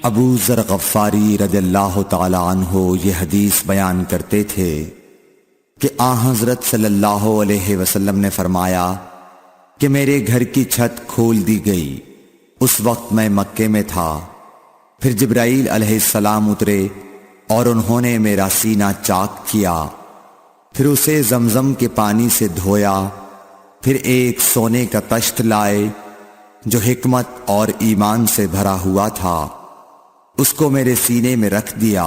ابو ذر غفاری رضی اللہ تعالی عنہ یہ حدیث بیان کرتے تھے کہ حضرت صلی اللہ علیہ وسلم نے فرمایا کہ میرے گھر کی چھت کھول دی گئی۔ اس وقت میں مکے میں تھا۔ پھر جبرائیل علیہ السلام اترے اور انہوں نے میرا سینہ چاک کیا، پھر اسے زمزم کے پانی سے دھویا، پھر ایک سونے کا طشت لائے جو حکمت اور ایمان سے بھرا ہوا تھا، اس کو میرے سینے میں رکھ دیا،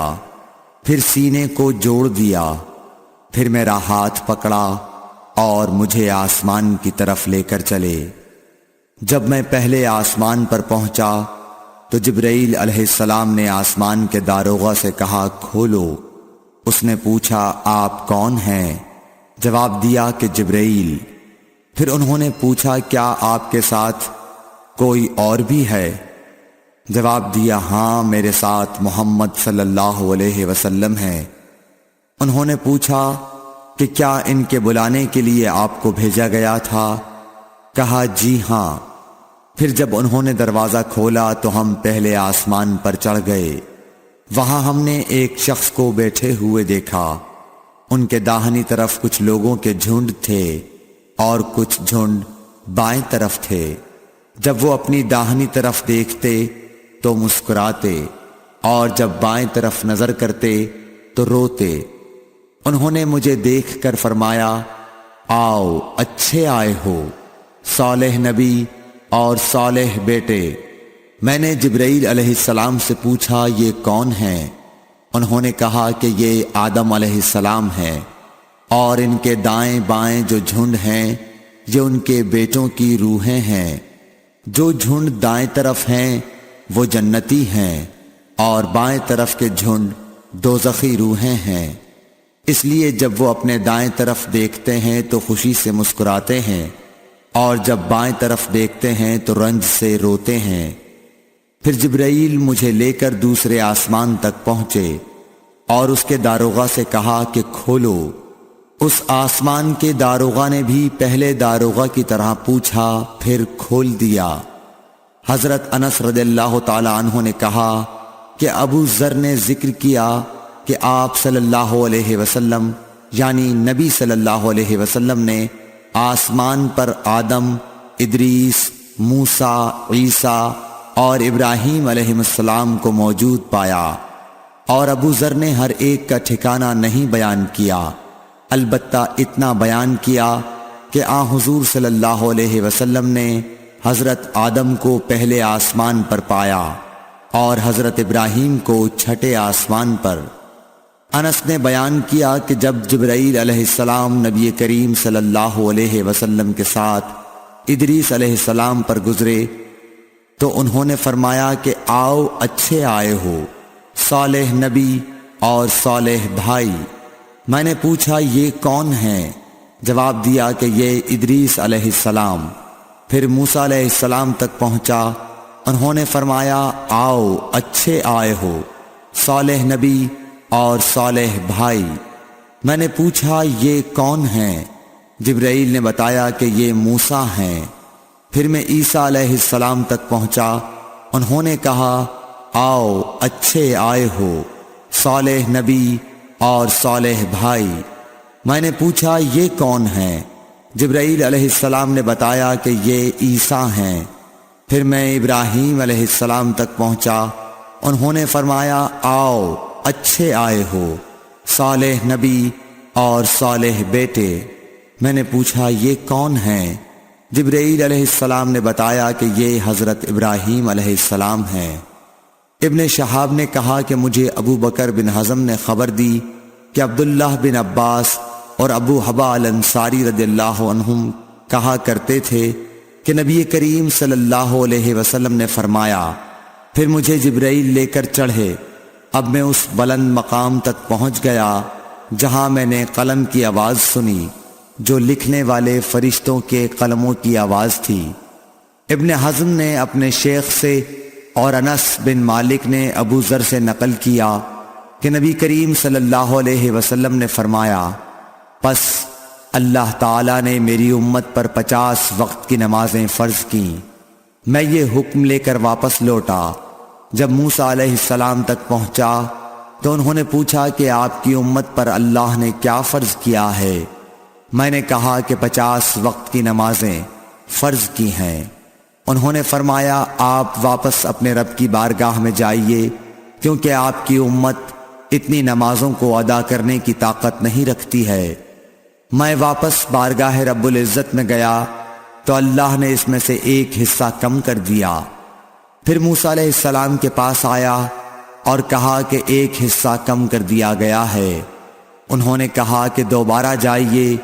پھر سینے کو جوڑ دیا، پھر میرا ہاتھ پکڑا اور مجھے آسمان کی طرف لے کر چلے۔ جب میں پہلے آسمان پر پہنچا تو جبرائیل علیہ السلام نے آسمان کے داروغہ سے کہا کھولو۔ اس نے پوچھا آپ کون ہیں؟ جواب دیا کہ جبرائیل۔ پھر انہوں نے پوچھا کیا آپ کے ساتھ کوئی اور بھی ہے؟ جواب دیا ہاں، میرے ساتھ محمد صلی اللہ علیہ وسلم ہے۔ انہوں نے پوچھا کہ کیا ان کے بلانے کے لیے آپ کو بھیجا گیا تھا؟ کہا جی ہاں۔ پھر جب انہوں نے دروازہ کھولا تو ہم پہلے آسمان پر چڑھ گئے۔ وہاں ہم نے ایک شخص کو بیٹھے ہوئے دیکھا۔ ان کے داہنی طرف کچھ لوگوں کے جھنڈ تھے اور کچھ جھنڈ بائیں طرف تھے۔ جب وہ اپنی داہنی طرف دیکھتے تو مسکراتے اور جب بائیں طرف نظر کرتے تو روتے۔ انہوں نے مجھے دیکھ کر فرمایا آؤ اچھے آئے ہو، صالح نبی اور صالح بیٹے۔ میں نے جبرائیل علیہ السلام سے پوچھا یہ کون ہیں؟ انہوں نے کہا کہ یہ آدم علیہ السلام ہیں، اور ان کے دائیں بائیں جو جھنڈ ہیں یہ ان کے بیٹوں کی روحیں ہیں۔ جو جھنڈ دائیں طرف ہیں وہ جنتی ہیں، اور بائیں طرف کے جھنڈ دوزخی روحیں ہیں۔ اس لیے جب وہ اپنے دائیں طرف دیکھتے ہیں تو خوشی سے مسکراتے ہیں، اور جب بائیں طرف دیکھتے ہیں تو رنج سے روتے ہیں۔ پھر جبرائیل مجھے لے کر دوسرے آسمان تک پہنچے اور اس کے داروغہ سے کہا کہ کھولو۔ اس آسمان کے داروغہ نے بھی پہلے داروغہ کی طرح پوچھا، پھر کھول دیا۔ حضرت انس رضی اللہ تعالی عنہ نے کہا کہ ابو ذر نے ذکر کیا کہ آپ صلی اللہ علیہ وسلم یعنی نبی صلی اللہ علیہ وسلم نے آسمان پر آدم، ادریس، موسیٰ، عیسیٰ اور ابراہیم علیہ السلام کو موجود پایا، اور ابو ذر نے ہر ایک کا ٹھکانہ نہیں بیان کیا، البتہ اتنا بیان کیا کہ حضور صلی اللہ علیہ وسلم نے حضرت آدم کو پہلے آسمان پر پایا اور حضرت ابراہیم کو چھٹے آسمان پر۔ انس نے بیان کیا کہ جب جبرائیل علیہ السلام نبی کریم صلی اللہ علیہ وسلم کے ساتھ ادریس علیہ السلام پر گزرے تو انہوں نے فرمایا کہ آؤ اچھے آئے ہو، صالح نبی اور صالح بھائی۔ میں نے پوچھا یہ کون ہیں؟ جواب دیا کہ یہ ادریس علیہ السلام۔ پھر موسیٰ علیہ السلام تک پہنچا۔ انہوں نے فرمایا آؤ اچھے آئے ہو، صالح نبی اور صالح بھائی۔ میں نے پوچھا یہ کون ہیں؟ جبرائیل نے بتایا کہ یہ موسیٰ ہیں۔ پھر میں عیسیٰ علیہ السلام تک پہنچا۔ انہوں نے کہا آؤ اچھے آئے ہو، صالح نبی اور صالح بھائی۔ میں نے پوچھا یہ کون ہیں؟ جبرائیل علیہ السلام نے بتایا کہ یہ عیسیٰ ہیں۔ پھر میں ابراہیم علیہ السلام تک پہنچا۔ انہوں نے فرمایا آؤ اچھے آئے ہو، صالح نبی اور صالح بیٹے۔ میں نے پوچھا یہ کون ہیں؟ جبرائیل علیہ السلام نے بتایا کہ یہ حضرت ابراہیم علیہ السلام ہیں۔ ابن شہاب نے کہا کہ مجھے ابو بکر بن حزم نے خبر دی کہ عبداللہ بن عباس اور ابو حبا الانصاری رضی اللہ عنہم کہا کرتے تھے کہ نبی کریم صلی اللہ علیہ وسلم نے فرمایا، پھر مجھے جبرائیل لے کر چڑھے۔ اب میں اس بلند مقام تک پہنچ گیا جہاں میں نے قلم کی آواز سنی جو لکھنے والے فرشتوں کے قلموں کی آواز تھی۔ ابن حزم نے اپنے شیخ سے اور انس بن مالک نے ابو ذر سے نقل کیا کہ نبی کریم صلی اللہ علیہ وسلم نے فرمایا، پس اللہ تعالیٰ نے میری امت پر 50 وقت کی نمازیں فرض کیں۔ میں یہ حکم لے کر واپس لوٹا۔ جب موسیٰ علیہ السلام تک پہنچا تو انہوں نے پوچھا کہ آپ کی امت پر اللہ نے کیا فرض کیا ہے؟ میں نے کہا کہ 50 وقت کی نمازیں فرض کی ہیں۔ انہوں نے فرمایا آپ واپس اپنے رب کی بارگاہ میں جائیے، کیونکہ آپ کی امت اتنی نمازوں کو ادا کرنے کی طاقت نہیں رکھتی ہے۔ میں واپس بارگاہ رب العزت میں گیا تو اللہ نے اس میں سے ایک حصہ کم کر دیا۔ پھر موسیٰ علیہ السلام کے پاس آیا اور کہا کہ ایک حصہ کم کر دیا گیا ہے۔ انہوں نے کہا کہ دوبارہ جائیے،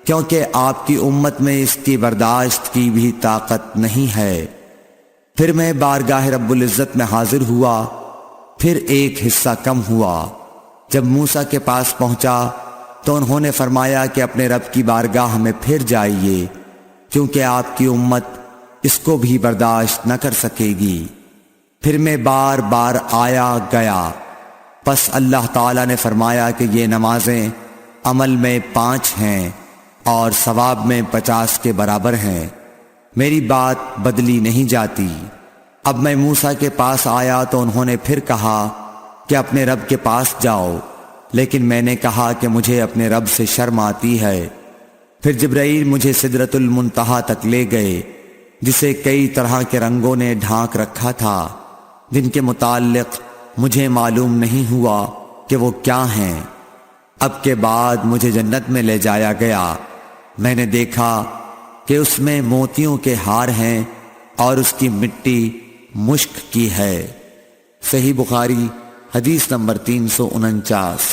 کیونکہ آپ کی امت میں اس کی برداشت کی بھی طاقت نہیں ہے۔ پھر میں بارگاہ رب العزت میں حاضر ہوا، پھر ایک حصہ کم ہوا۔ جب موسیٰ کے پاس پہنچا تو انہوں نے فرمایا کہ اپنے رب کی بارگاہ میں پھر جائیے، کیونکہ آپ کی امت اس کو بھی برداشت نہ کر سکے گی۔ پھر میں بار بار آیا گیا، پس اللہ تعالیٰ نے فرمایا کہ یہ نمازیں عمل میں 5 ہیں اور ثواب میں 50 کے برابر ہیں، میری بات بدلی نہیں جاتی۔ اب میں موسیٰ کے پاس آیا تو انہوں نے پھر کہا کہ اپنے رب کے پاس جاؤ، لیکن میں نے کہا کہ مجھے اپنے رب سے شرم آتی ہے۔ پھر جبرائیل مجھے سدرۃ المنتہا تک لے گئے، جسے کئی طرح کے رنگوں نے ڈھانک رکھا تھا، جن کے متعلق مجھے معلوم نہیں ہوا کہ وہ کیا ہیں۔ اب کے بعد مجھے جنت میں لے جایا گیا۔ میں نے دیکھا کہ اس میں موتیوں کے ہار ہیں اور اس کی مٹی مشک کی ہے۔ صحیح بخاری حدیث نمبر 349۔